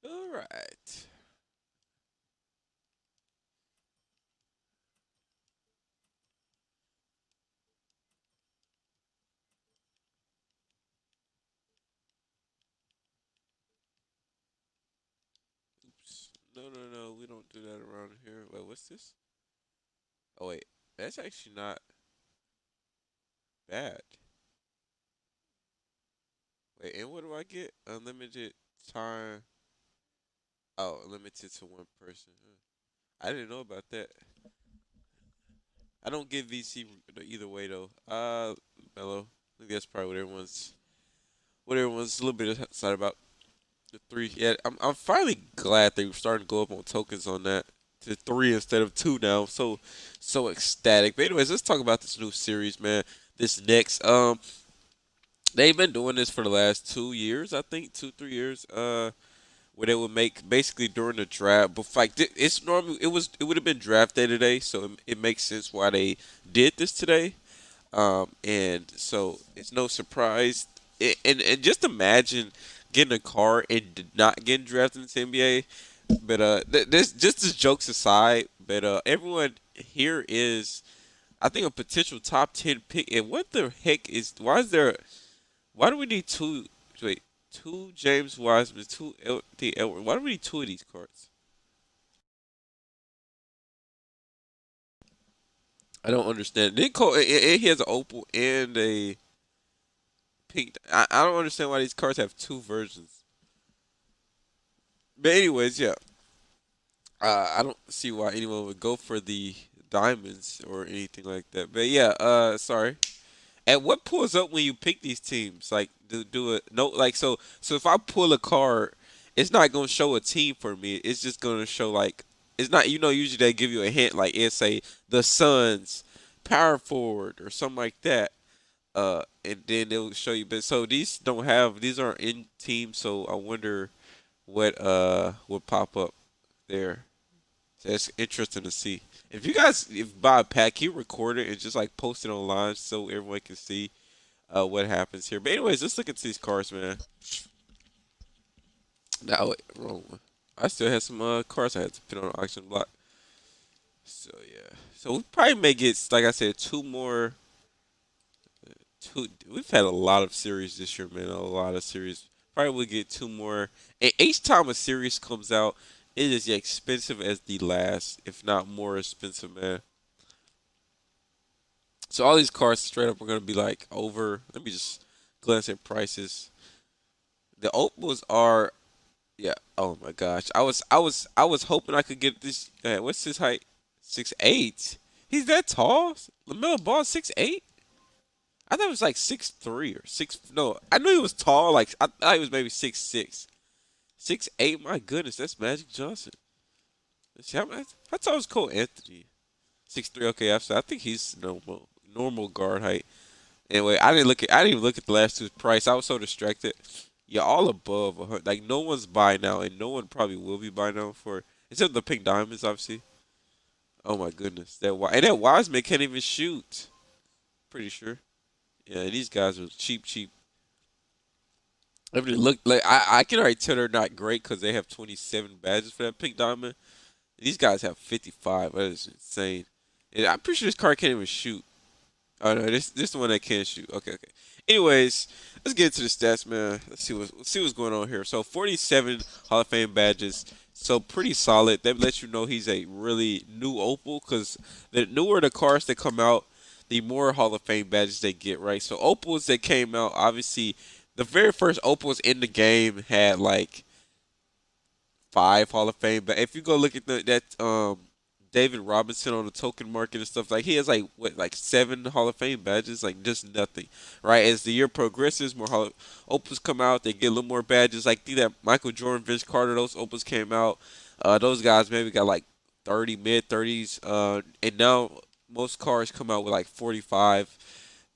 All right. Oops. No, no, no. We don't do that around here. Wait, what's this? Oh, wait. That's actually not bad. Wait, and what do I get? Unlimited time. Oh, limited to one person. Huh. I didn't know about that. I don't get VC either way though. Mellow. I think that's probably what everyone's a little bit excited about. The three. Yeah, I'm finally glad they were starting to go up on tokens on that to three instead of two now. So ecstatic. But anyways, let's talk about this new series, man. This next they've been doing this for the last 2 years, I think, 2 3 years. Where they would make basically during the draft. But like it's normal. It would have been draft day today, so it makes sense why they did this today. And so it's no surprise. And just imagine getting a car and not getting drafted into the NBA. But this just as jokes aside, but everyone here is, I think, a potential top 10 pick. And what the heck is? Why is there? Why do we need two? Wait, two James Wiseman, two L.T. Edwards. Why do we need two of these cards? I don't understand. Then Cole, he has an opal and a pink. I don't understand why these cards have two versions. But anyways, yeah. I don't see why anyone would go for the diamonds or anything like that. But yeah, sorry. And what pulls up when you pick these teams? Like, do it no like so if I pull a card, it's not gonna show a team for me. It's just gonna show like it's not usually they give you a hint like it say the Suns power forward or something like that. And then they'll show you. But so these aren't in teams. So I wonder what would pop up there. So it's interesting to see. If you guys if buy a pack, you record it and just like post it online so everyone can see what happens here. But anyways, let's look at these cards, man. Now, wait, wrong one. I still had some cards I had to put on the auction block. So yeah. So we probably may get, like I said, two more. Two. We've had a lot of series this year, man. A lot of series. Probably will get two more. And each time a series comes out, it is expensive as the last, if not more expensive, man. So all these cards straight up are gonna be like over. Let me just glance at prices. The opals are, yeah. Oh my gosh, I was hoping I could get this. What's his height? 6'8". He's that tall. LaMelo Ball 6'8". I thought it was like 6'3" or six. No, I knew he was tall. Like I thought he was maybe 6'6". 6'8". My goodness, that's Magic Johnson. Let's see, how tall is Cole Anthony? 6'3". Okay, I think he's normal guard height. Anyway, I didn't even look at the last two's price. I was so distracted. Yeah, all above 100. Like no one's buying now, and no one probably will be buying now for except the pink diamonds, obviously. Oh my goodness, that Wiseman can't even shoot. Pretty sure. Yeah, these guys are cheap, cheap. I mean, look like I can already tell they're not great because they have 27 badges for that pink diamond. These guys have 55. That is insane. And I'm pretty sure this card can't even shoot. Oh no, this is the one that can shoot. Okay, okay. Anyways, let's get into the stats, man. Let's see what's going on here. So 47 Hall of Fame badges. So pretty solid. That lets you know he's a really new opal because the newer the cards that come out, the more Hall of Fame badges they get, right? So opals that came out, obviously, the very first opals in the game had like five Hall of Fame. But if you go look at that David Robinson on the token market and stuff, like he has like what like seven Hall of Fame badges, like just nothing, right? As the year progresses, more opals come out, they get a little more badges. Like think that Michael Jordan, Vince Carter, those opals came out. Those guys maybe got like 30, mid 30s, and now most cars come out with like 45,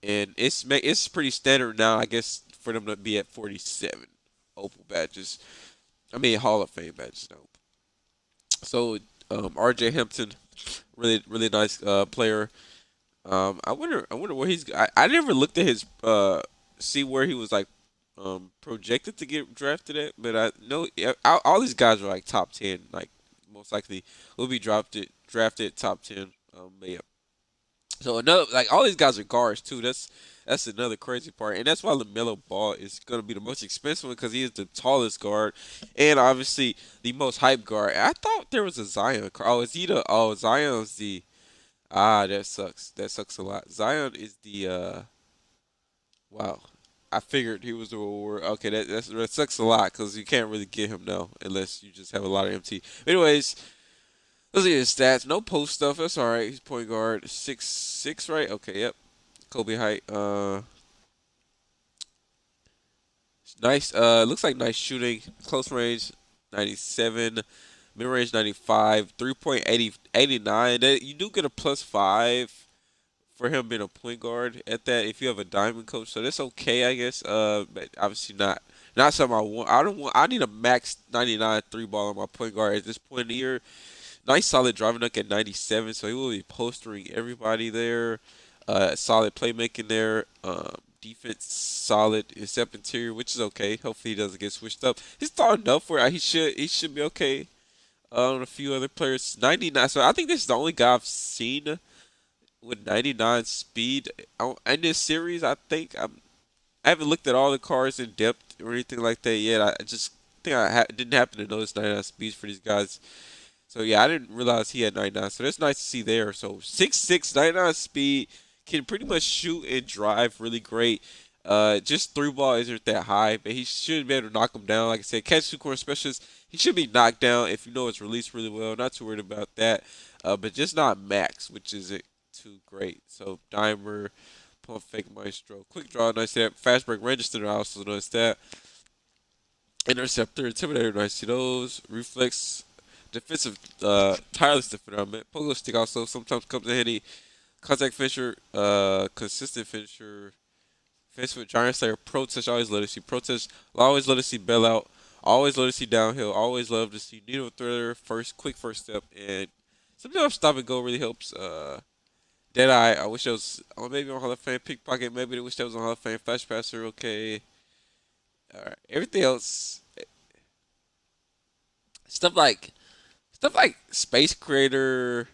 and it's pretty standard now, I guess, for them to be at 47 opal badges. I mean Hall of Fame badges now. So R.J. Hampton, really really nice player. I wonder where he's. I never looked at his see where he was like projected to get drafted at, but I know yeah, all these guys are like top 10, like most likely will be drafted top 10. But yeah. So another like all these guys are guards too. That's another crazy part, and that's why LaMelo Ball is gonna be the most expensive one because he is the tallest guard, and obviously the most hype guard. I thought there was a Zion. Oh, is he the? Oh, Zion's the. Ah, that sucks. That sucks a lot. Zion is the. Wow. I figured he was the reward. Okay, that sucks a lot because you can't really get him now unless you just have a lot of MT. Anyways, those are his stats. No post stuff. That's all right. He's point guard. 6'6", right? Okay, yep. Kobe height. Nice. Looks like nice shooting. Close range, 97. Mid range, 95. 3-point, 89. You do get a +5 for him being a point guard at that if you have a diamond coach. So that's okay, I guess. But obviously not something I want. I don't want. I need a max 99 3 ball on my point guard at this point in the year. Nice solid driving dunk at 97, so he will be postering everybody there. Solid playmaking there. Defense solid except interior, which is okay. Hopefully he doesn't get switched up. He's tall enough where he should be okay. On a few other players, 99. So I think this is the only guy I've seen with 99 speed in this series. I haven't looked at all the cars in depth or anything like that yet. I just think didn't happen to notice 99 speeds for these guys. So yeah, I didn't realize he had 99. So that's nice to see there. So 6'6", 99 speed, can pretty much shoot and drive really great. Just 3 ball isn't that high, but he should be able to knock him down. Like I said, catch 2 corner specialist. He should be knocked down if you know it's released really well. Not too worried about that. But just not max, which isn't too great. So dimer, pump fake maestro, quick draw, nice that. Fast break register, I also noticed that. Interceptor, intimidator, nice see those. Reflex, defensive, tireless defender. I meant pogo stick also sometimes comes in handy. Contact finisher, consistent finisher. Fence with Giant Slayer, protest. Always let us see protest. Always let us see bail out. Always let us see downhill. Always love to see needle threader. Quick first step, and sometimes stop and go really helps. Deadeye. I wish it was maybe on Hall of Fame. Pickpocket. Maybe I wish that was on Hall of Fame. Flash passer. Okay. All right. Everything else, stuff like Space Creator.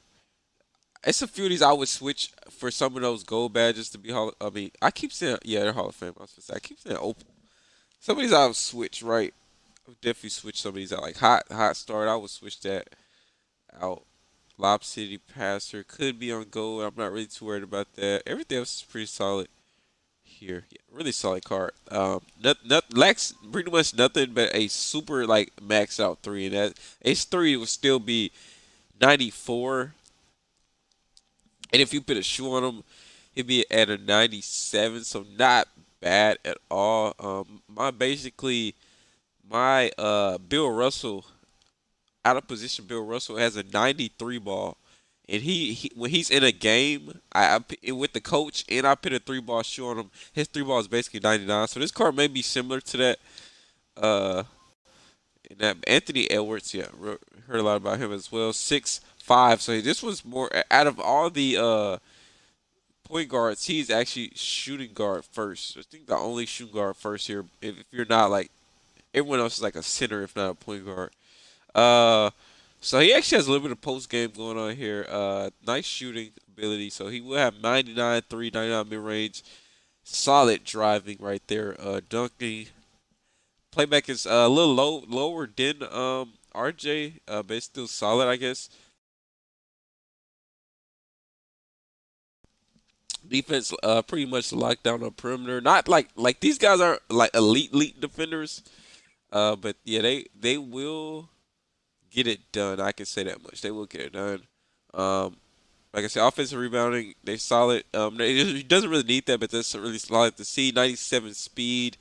It's a few of these I would switch for some of those gold badges to be Hall. I mean, I keep saying yeah, they're Hall of Fame. I was gonna say I keep saying Opal. Some of these I would switch, right? I would definitely switch some of these out. Like hot start, I would switch that out. Lob City Passer could be on gold. I'm not really too worried about that. Everything else is pretty solid here. Yeah, really solid card. Lacks pretty much nothing but a super like max out 3, and that Ace 3 would still be 94. And if you put a shoe on him, he'd be at a 97, so not bad at all. My Bill Russell, out of position Bill Russell has a 93 ball. And he when he's in a game, with the coach and I put a 3 ball shoe on him, his 3 ball is basically 99. So this card may be similar to that. And that Anthony Edwards, yeah, heard a lot about him as well. 6'5". So this was more out of all the point guards, he's actually shooting guard first. I think the only shooting guard first here. If you're not like everyone else is like a center, if not a point guard. Uh, so he actually has a little bit of post game going on here. Nice shooting ability. So he will have 99 3, 99 mid range. Solid driving right there. Dunking. Playback is a little lower than RJ, but it's still solid, I guess. Defense, pretty much locked down on perimeter. Not like these guys aren't like elite defenders, but yeah, they will get it done. I can say that much. They will get it done. Um, like I said, offensive rebounding, they solid. He doesn't really need that, but that's really solid to see. 97 speed.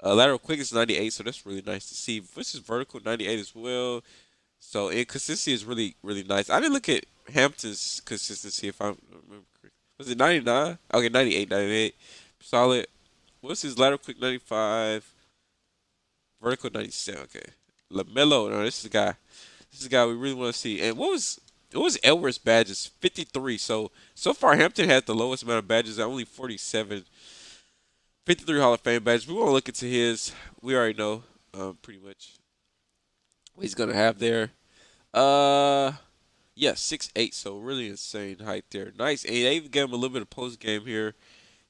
Lateral quick is 98, so that's really nice to see. Which is vertical 98 as well. So consistency is really nice. I didn't look at Hampton's consistency if I remember correctly. Was it 99? Okay, 98, 98. Solid. What's his lateral quick 95? Vertical 97. Okay. LaMelo. No, this is the guy. This is the guy we really want to see. And what was Edwards' badges? 53. So far Hampton had the lowest amount of badges at only 47. 53 Hall of Fame badge. We won't look into his. We already know pretty much what he's gonna have there. Uh, yeah, 6'8", so really insane height there. Nice, and they even gave him a little bit of post game here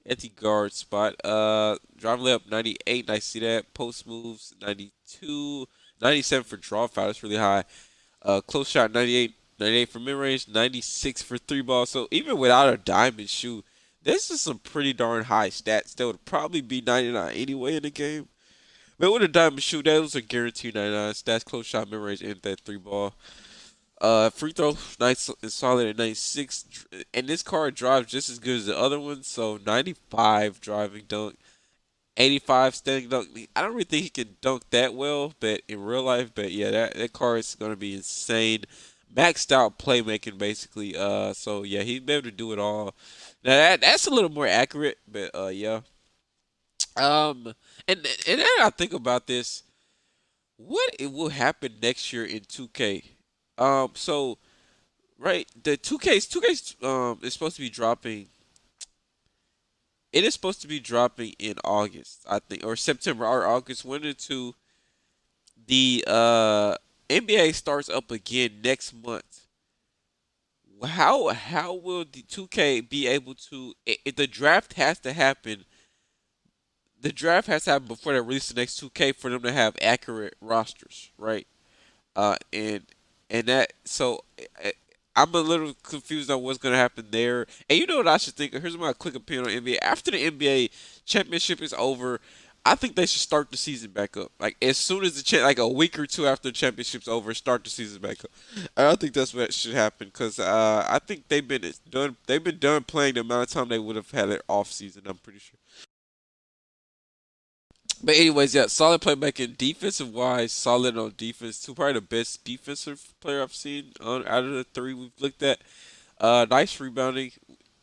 at the guard spot. Driving layup 98, nice to see that. Post moves 92, 97 for draw foul. That's really high. Close shot 98, 98 for mid range, 96 for three ball. So even without a diamond shoe, this is some pretty darn high stats. That would probably be 99 anyway in the game. But with a diamond shoe, those are guaranteed 99 stats. Close shot, mid range, and that three ball. Free throw, nice and solid at 96. And this card drives just as good as the other one. So 95 driving dunk, 85 standing dunk. I don't really think he can dunk that well, but in real life, but yeah, that card is gonna be insane. Maxed out playmaking basically. So yeah, he'd be able to do it all. Now that's a little more accurate, but yeah. Um, and then I think about this. What it will happen next year in 2K? So right, the 2K's is supposed to be dropping. It is supposed to be dropping in August, I think, or September or August. One or two. The NBA starts up again next month. How will the 2K be able to? If the draft has to happen, the draft has to happen before they release the next 2K for them to have accurate rosters, right? And that so I'm a little confused on what's gonna happen there. And you know what I should think? Here's my quick opinion on NBA. After the NBA championship is over, I think they should start the season back up. Like as soon as like a week or two after the championship's over, start the season back up. And I think that's what should happen because I think they've been done. They've been done playing the amount of time they would have had it off season. I'm pretty sure. But anyways, yeah, solid playmaking, defensive wise, solid on defense. Two probably the best defensive player I've seen on out of the three we've looked at. Nice rebounding,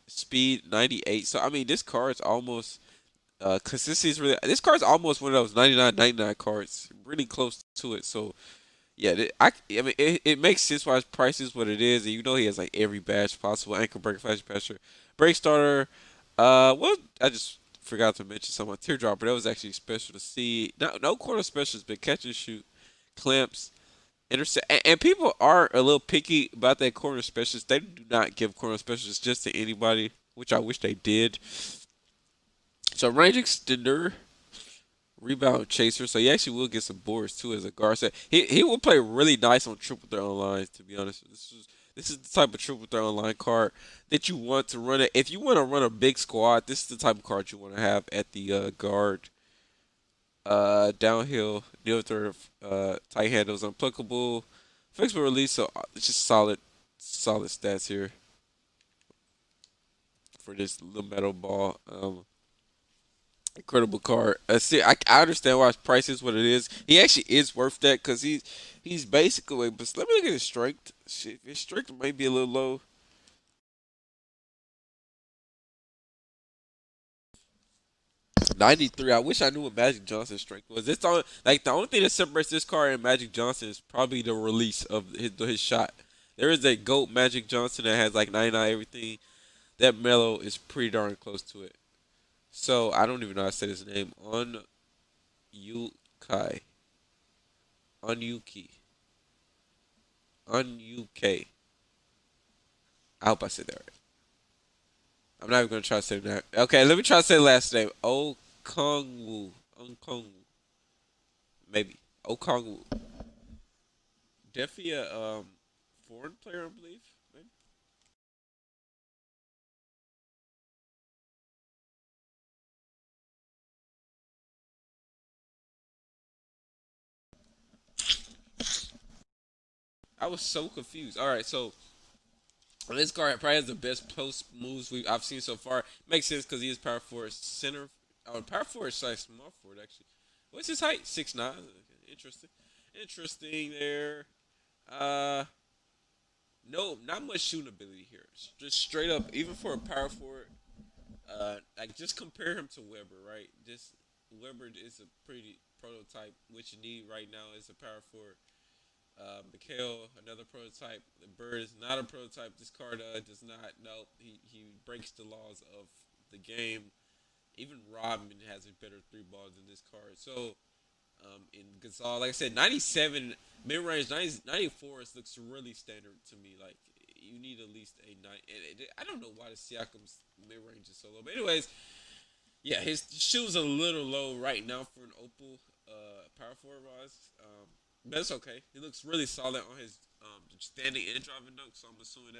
speed 98. So I mean, this card's almost consistency is really. This card's almost one of those 99 cards, really close to it. So yeah, I mean, it makes sense why his price is what it is, and you know he has like every badge possible: ankle breaker, flash passer, break starter. Well, I just forgot to mention some on teardropper. That was actually special to see. No corner specials, but catch and shoot, clamps, intercept. And people are a little picky about that corner specials. They do not give corner specials just to anybody, which I wish they did. So range extender, rebound chaser. So he actually will get some boards too as a guard. So he will play really nice on triple threat online. To be honest, this is the type of triple threat online card that you want to run it. If you want to run a big squad, this is the type of card you want to have at the guard. Downhill, near third, tight handles, unpluckable, flexible release. So it's just solid stats here for this little metal ball. Incredible card. See, I understand why his price is what it is. He actually is worth that because he's basically. But let me look at his strength. Shit, his strength might be a little low. 93. I wish I knew what Magic Johnson's strength was. It's on like the only thing that separates this card and Magic Johnson is probably the release of his shot. There is a GOAT Magic Johnson that has like 99 everything. That Melo is pretty darn close to it. So I don't even know how to say his name. On Yukai. On Yuki. On UK. I hope I said that right. I'm not even gonna try to say that. Okay, let me try to say the last name. Okongwu. Okongwu. Maybe. Okongwu. Definitely a foreign player, I believe. Maybe. I was so confused. All right, so this guard probably has the best post moves I've seen so far. Makes sense because he is power forward center. Oh, power forward slash small forward actually. What's his height? 6'9". Interesting. Interesting there. Uh, no, not much shooting ability here. Just straight up, even for a power forward. Like just compare him to Weber, right? Just Weber is a pretty prototype. What you need right now is a power forward. Mikhail, another prototype. The Bird is not a prototype. This card does not. No, he breaks the laws of the game. Even Rodman has a better three ball than this card. So in Gasol, like I said, 97 mid range, 94 looks really standard to me. Like you need at least a nine. I don't know why the Siakam's mid range is so low, but anyways, yeah, his shoes a little low right now for an Opal power forward wise. But it's okay. He looks really solid on his standing and driving dunk. So I'm assuming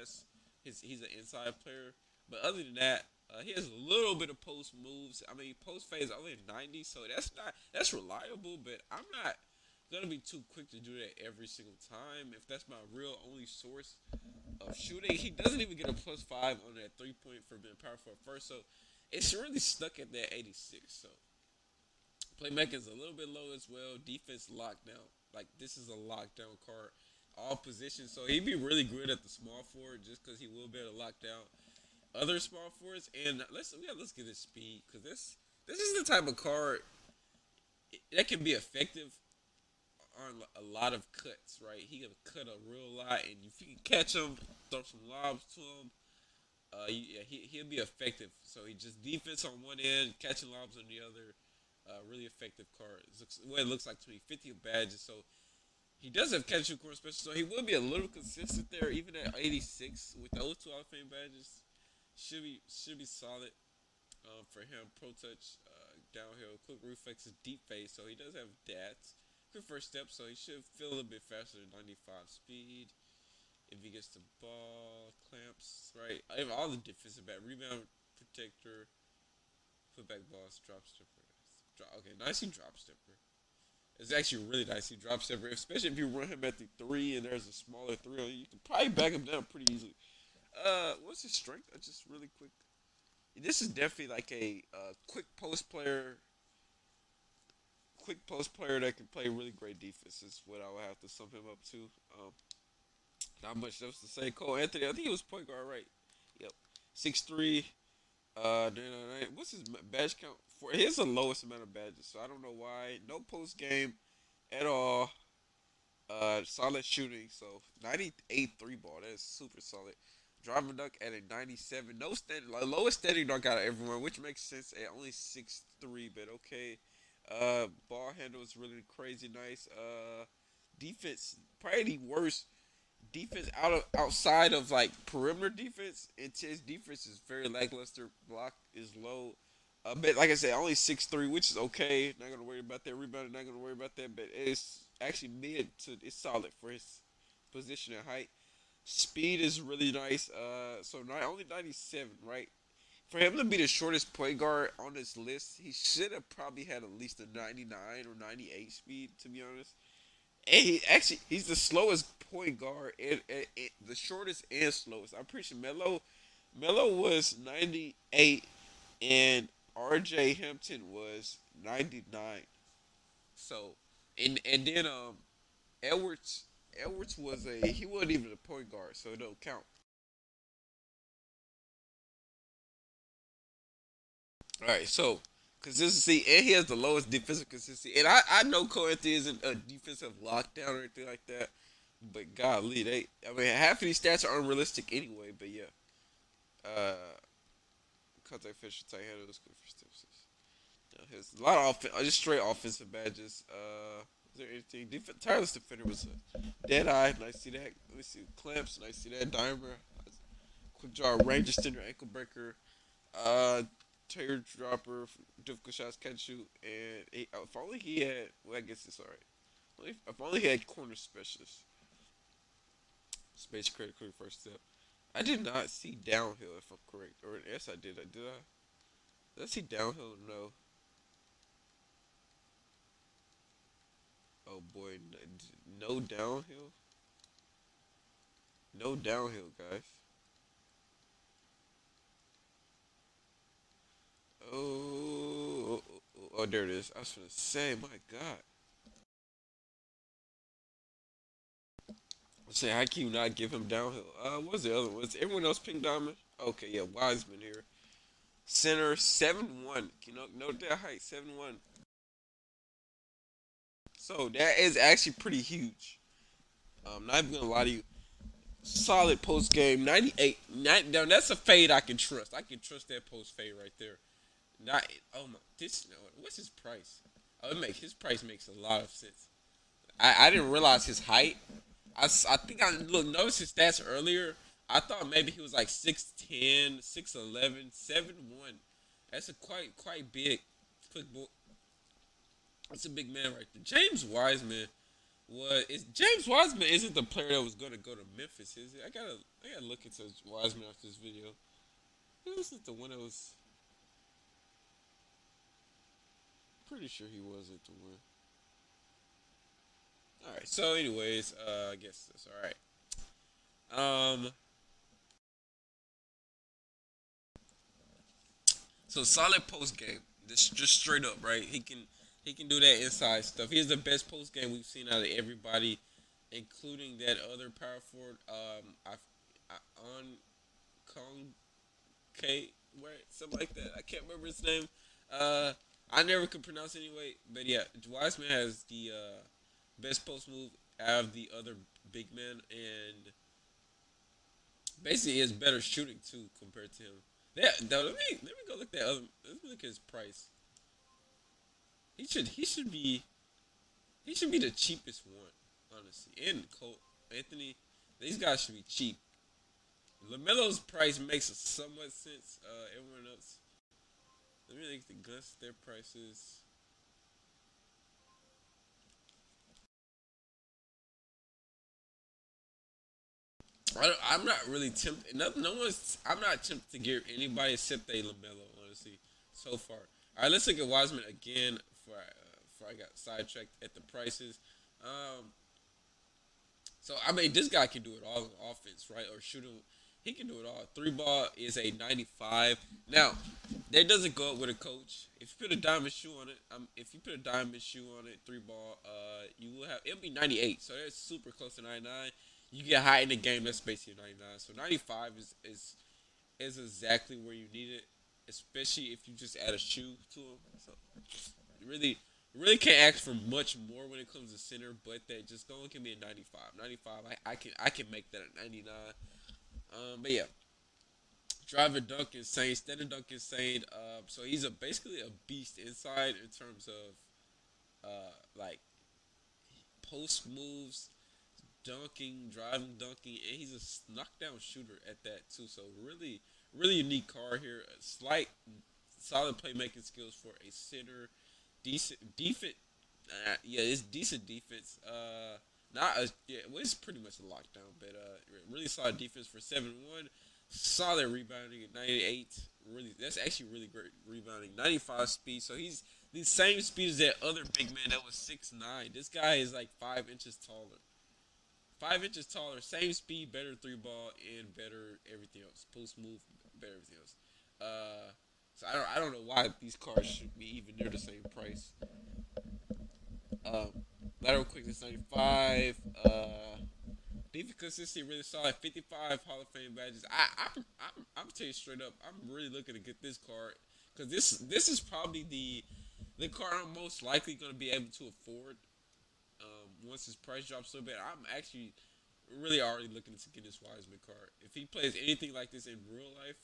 he's an inside player. But other than that, he has a little bit of post moves. I mean, post phase only 90, so that's reliable. But I'm not gonna be too quick to do that every single time. If that's my real only source of shooting, he doesn't even get a +5 on that 3 point for being power forward first. So it's really stuck at that 86. So playmaking is a little bit low as well. Defense lockdown. Like this is a lockdown card. All positions. So he'd be really good at the small forward just because he will be able to lock down other small forwards. And let's get his speed because this is the type of card that can be effective on a lot of cuts. Right, he can cut a real lot, and if you can catch him, throw some lobs to him. Yeah, he'll be effective. So he just defense on one end, catching lobs on the other. Really effective card. It looks like to me, 50 badges. So he does have catch and core special. So he will be a little consistent there, even at 86 with those two Hall of Fame badges. Should be solid for him. Pro touch, downhill, quick reflexes, deep phase. So he does have that. Quick first step. So he should feel a little bit faster than 95 speed. If he gets the ball, clamps, right? I have all the defensive back, rebound protector, putback balls, drop stepper. Okay, nicely drop stepper. It's actually really nicely drop stepper, especially if you run him at the three and there's a smaller three on you. You can probably back him down pretty easily. What's his strength? Just really quick. This is definitely like a quick post player. Quick post player that can play really great defense is what I would have to sum him up to. Not much else to say. Cole Anthony, I think he was point guard, right? Yep. 6'3". What's his badge count? Here's the lowest amount of badges, so I don't know why. No post game at all. Solid shooting, so 98 three ball. That is super solid. Driving dunk at a 97. No standing, like lowest standing dunk out of everyone, which makes sense at only 6'3", but okay. Ball handle is really crazy nice. Defense probably the worst defense outside of like perimeter defense. Intense defense is very lackluster. Block is low. But like I said, only 6'3", which is okay. Not gonna worry about that rebound. Not gonna worry about that. But it's actually it's solid for his position and height. Speed is really nice. So not only 97, right? For him to be the shortest point guard on this list, he should have probably had at least a 99 or 98 speed, to be honest. And he's the slowest point guard and the shortest and slowest. I'm pretty sure Melo was 98 and RJ Hampton was 99. So and then Edwards he wasn't even a point guard, so it don't count. All right, so consistency, and he has the lowest defensive consistency. And I know Cole Anthony isn't a defensive lockdown or anything like that, but golly, I mean, half of these stats are unrealistic anyway. But yeah, contact fish, tight handles, good for steps. His a lot of just straight offensive badges. Is there anything? Tireless defender was a dead eye. Nice to see that. Let me see clamps. Nice to see that dimer. Quick draw, range extender, ankle breaker. Uh, tear dropper, difficult shots, catch shoot, and if only he had. Well, I guess it's alright. If only he had corner specialist. Space credit, quick first step. I did not see downhill, if I'm correct, or yes, I did. Did I? Did I see downhill? No. Oh boy, no downhill. No downhill, guys. Oh, there it is. I was gonna say, my God. I say, how can you not give him downhill? What's the other one? Was everyone else pink diamond? Okay, yeah, Wiseman here. Center 7'1". You know, note that height 7'1". So that is actually pretty huge. Not even gonna lie to you. Solid post game 98. Now that's a fade I can trust. I can trust that post fade right there. Not oh my this no what's his price? Oh, it make his price makes a lot of sense. I didn't realize his height. I think I noticed his stats earlier. I thought maybe he was like 6'10", 6'11", 7'1". That's a quite big. Quick boy. That's a big man right there. James Wiseman isn't the player that was gonna go to Memphis, is it? I gotta look into Wiseman after this video. He wasn't the one that was pretty sure he wasn't the one. Alright, so anyways, I guess that's alright. Um so solid post game. Just straight up, right? He can do that inside stuff. He's the best post game we've seen out of everybody, including that other power forward, I on Kong K, where something like that. I can't remember his name. Uh, I never could pronounce it anyway. But yeah, Wiseman has the best post move out of the other big men, and basically he has better shooting too compared to him. Yeah, though, let me go look that other. Let me look at his price. He should be the cheapest one, honestly. And Cole Anthony, these guys should be cheap. Lamelo's price makes somewhat sense. Everyone else, let me think the Gus their prices. I'm not really tempted. No one's. I'm not tempted to give anybody except a Lamelo. Honestly, so far. All right, let's look at Wiseman again. Before I got sidetracked at the prices. Um, so I mean, this guy can do it all on offense, right? Or shooting, he can do it all. Three ball is a 95. Now, that doesn't go up with a coach. If you put a diamond shoe on it, if you put a diamond shoe on it, three ball, you will have it'll be 98. So that's super close to 99. You get high in the game, that's basically 99. So 95 is exactly where you need it, especially if you just add a shoe to them. So you really can't ask for much more when it comes to center, but that just don't give me a 95. 95, I can make that a 99. But yeah, driver dunk insane, standard dunk insane. So he's basically a beast inside in terms of like post moves, dunking, driving, dunking, and he's a knockdown shooter at that too. So really unique card here. A slight, solid playmaking skills for a center. Decent defense. Yeah, it's decent defense. Not a yeah, well, it's pretty much a lockdown, but really solid defense for 7-1. Solid rebounding at 98. Really, that's actually really great rebounding. 95 speed. So he's the same speed as that other big man that was 6'9". This guy is like 5 inches taller. 5 inches taller, same speed, better three ball, and better everything else. Post move, better everything else. So I don't know why these cars should be even near the same price. Um, Lateral quickness 95. Defense consistency really solid. 55 Hall of Fame badges. I'm tell you straight up, I'm really looking to get this card because this is probably the card I'm most likely going to be able to afford once his price drops a little bit. I'm actually really already looking to get this Wiseman card. If he plays anything like this in real life,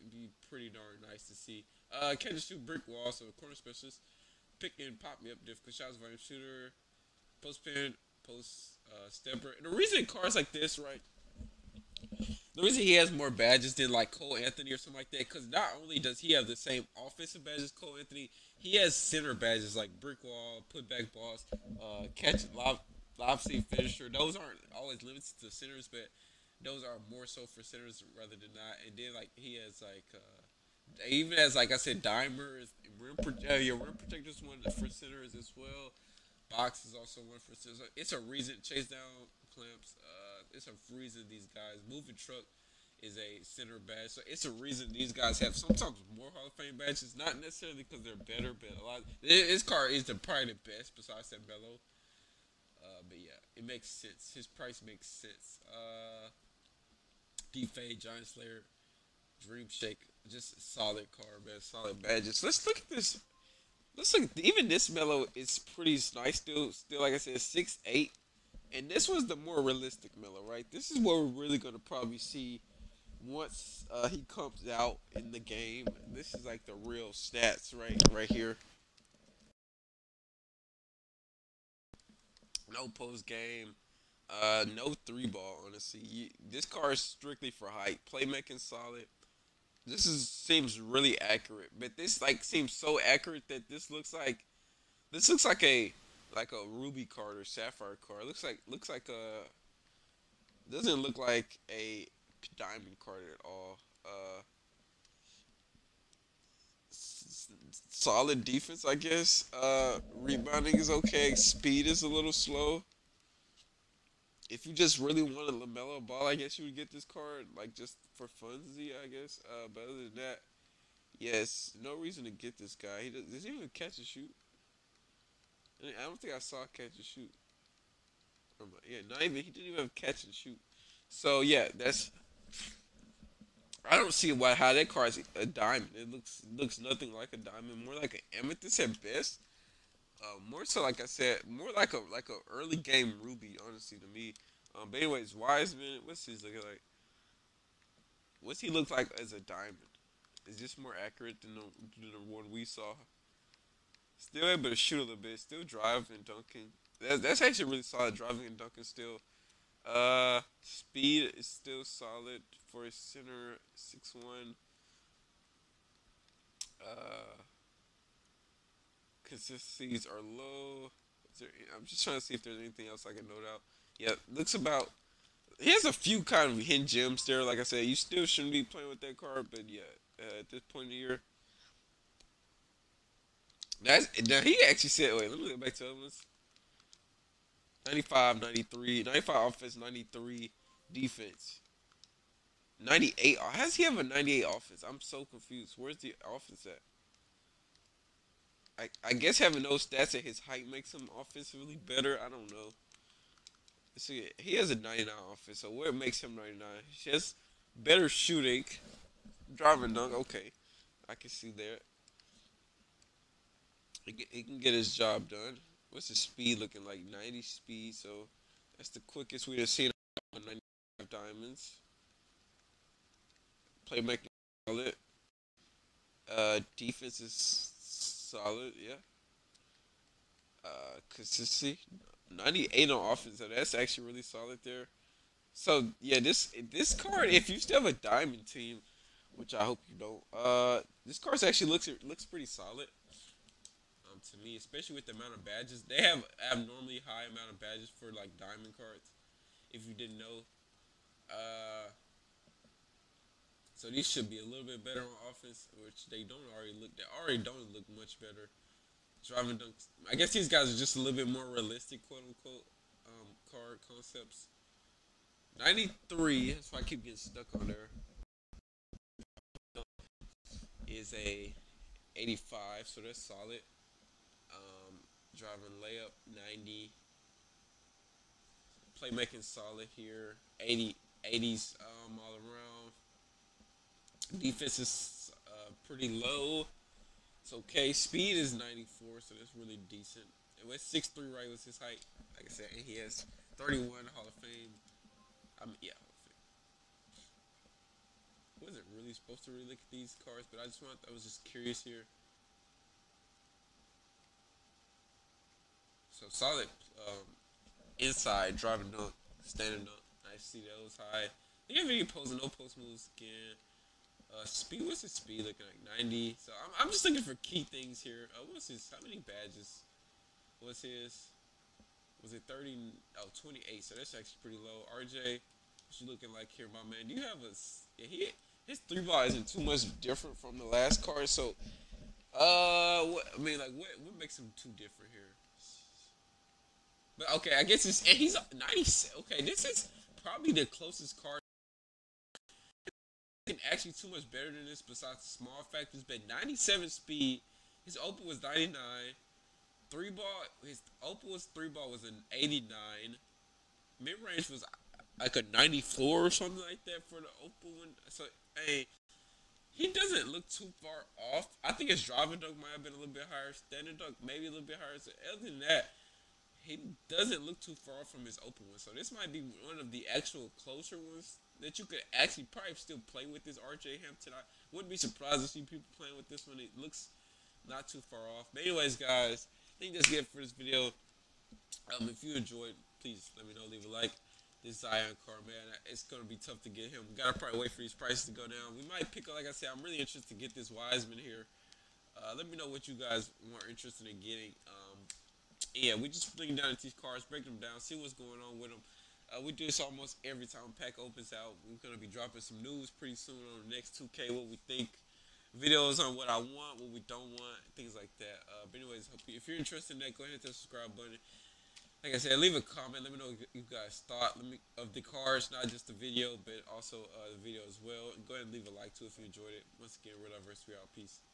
it'd be pretty darn nice to see. Catch and shoot brick wall, so corner specialist. Pick and pop me up difficult shots, volume shooter, post pin, post stepper. And the reason cards like this, right? The reason he has more badges than like Cole Anthony or something like that, because not only does he have the same offensive badges as Cole Anthony, he has center badges like brick wall, put back balls, catch lob seat finisher. Those aren't always limited to centers, but those are more so for centers rather than not. And then like he has like even as like I said, dimers, your rim protectors one for centers as well. Box is also one for centers. It's a reason chase down clamps. It's a reason these guys moving truck is a center badge. So it's a reason these guys have sometimes more Hall of Fame badges. Not necessarily because they're better, but a lot. His car is probably the best besides that Melo. But yeah, it makes sense. His price makes sense. D-Fade, Giant Slayer, Dream Shake, just a solid car, man. Solid badges. Let's look at this. Let's look. Even this Melo is pretty nice. Still, like I said, 6'8". And this was the more realistic Melo, right? This is what we're really gonna probably see once he comes out in the game. This is like the real stats right here. No post game. No three ball. Honestly, this car is strictly for height. Playmaking solid. Seems really accurate, but this like seems so accurate that this looks like a ruby card or sapphire card. Looks like a doesn't look like a diamond card at all. Solid defense, I guess. Rebounding is okay. Speed is a little slow. If you just really want a Lamelo Ball, I guess you would get this card, like just for funzy, I guess. But other than that, yes, no reason to get this guy. Does he even catch and shoot? I don't think I saw catch and shoot. Yeah, not even he didn't even have catch and shoot. So yeah, that's I don't see why how that card is a diamond. It looks nothing like a diamond, more like an amethyst at best. More so, like I said, more like a early game ruby, honestly to me. But anyways, Wiseman, what's his looking like? What's he look like as a diamond? Is this more accurate than the one we saw? Still able to shoot a little bit. Still driving and dunking. That's actually really solid driving and dunking still. Speed is still solid for a center 6'1". Uh, Consistencies are low. I'm just trying to see if there's anything else I can note out. Yeah, looks about. He has a few kind of hidden gems there. Like I said, you still shouldn't be playing with that card, but yeah, at this point in the year, now he actually said. Wait, let me go back to other ones. 95, 93, 95 offense, 93 defense. 98. How does he have a 98 offense? I'm so confused. Where's the offense at? I guess having those stats at his height makes him offensively better. I don't know. See, he has a 99 offense, so where makes him 99? He has better shooting, driving dunk. Okay, I can see that. He can get his job done. What's his speed looking like? 90 speed, so that's the quickest we've seen on 95 diamonds. Playmaking solid. Defense is solid, yeah. Consistency, 98 on offense. So that's actually really solid there. So yeah, this card, if you still have a diamond team, which I hope you don't, this card actually looks pretty solid. To me, especially with the amount of badges they have, abnormally high amount of badges for like diamond cards. If you didn't know, uh, so these should be a little bit better on offense, which they don't already look. They already don't look much better. Driving dunks. I guess these guys are just a little bit more realistic, quote unquote, card concepts. 93. That's why I keep getting stuck on there. Is a 85, so that's solid. Driving layup 90. Playmaking solid here. 80, 80s all around. Defense is pretty low. It's okay. Speed is 94, so that's really decent. And with 6'3", right, was his height. Like I said, and he has 31 Hall of Fame. Yeah, Hall of Fame. Wasn't really supposed to really look at these cards, but I was just curious here. So solid inside driving dunk, standing dunk. I see those high. Do you have any post no post moves again? Speed, what's his speed looking like? 90. So I'm just looking for key things here. What's his? How many badges was his? Was it 30? Oh, 28. So that's actually pretty low. RJ, what you looking like here, my man? Do you have a? Yeah, his three ball isn't too much different from the last card. So, what makes him too different here? But okay, I guess he's 90. Okay, this is probably the closest card. Actually too much better than this besides the small factors, but 97 speed. His open was 99. His open was three ball was an 89. Mid range was like a 94 or something like that for the open one. So hey, he doesn't look too far off. I think his driving dunk might have been a little bit higher. Standing dunk maybe a little bit higher. So other than that, he doesn't look too far from his open one. So this might be one of the actual closer ones that you could actually probably still play with this RJ Hampton. I wouldn't be surprised to see people playing with this one. It looks not too far off. But anyways, guys, I think that's it for this video. If you enjoyed, please let me know. Leave a like. This Zion card, man, it's gonna be tough to get him. We gotta probably wait for these prices to go down. We might pick up, like I said, I'm really interested to get this Wiseman here. Let me know what you guys are interested in getting. Yeah, we just looking down at these cards, breaking them down, see what's going on with them. We do this almost every time pack opens out. We're gonna be dropping some news pretty soon on the next 2K. What we think, videos on what I want, what we don't want, things like that. But anyways, if you're interested in that, go ahead and hit the subscribe button. Like I said, leave a comment. Let me know what you guys thought of the cards, not just the video, but also the video as well. And go ahead and leave a like too if you enjoyed it. Once again, Real Verse, we out. Peace.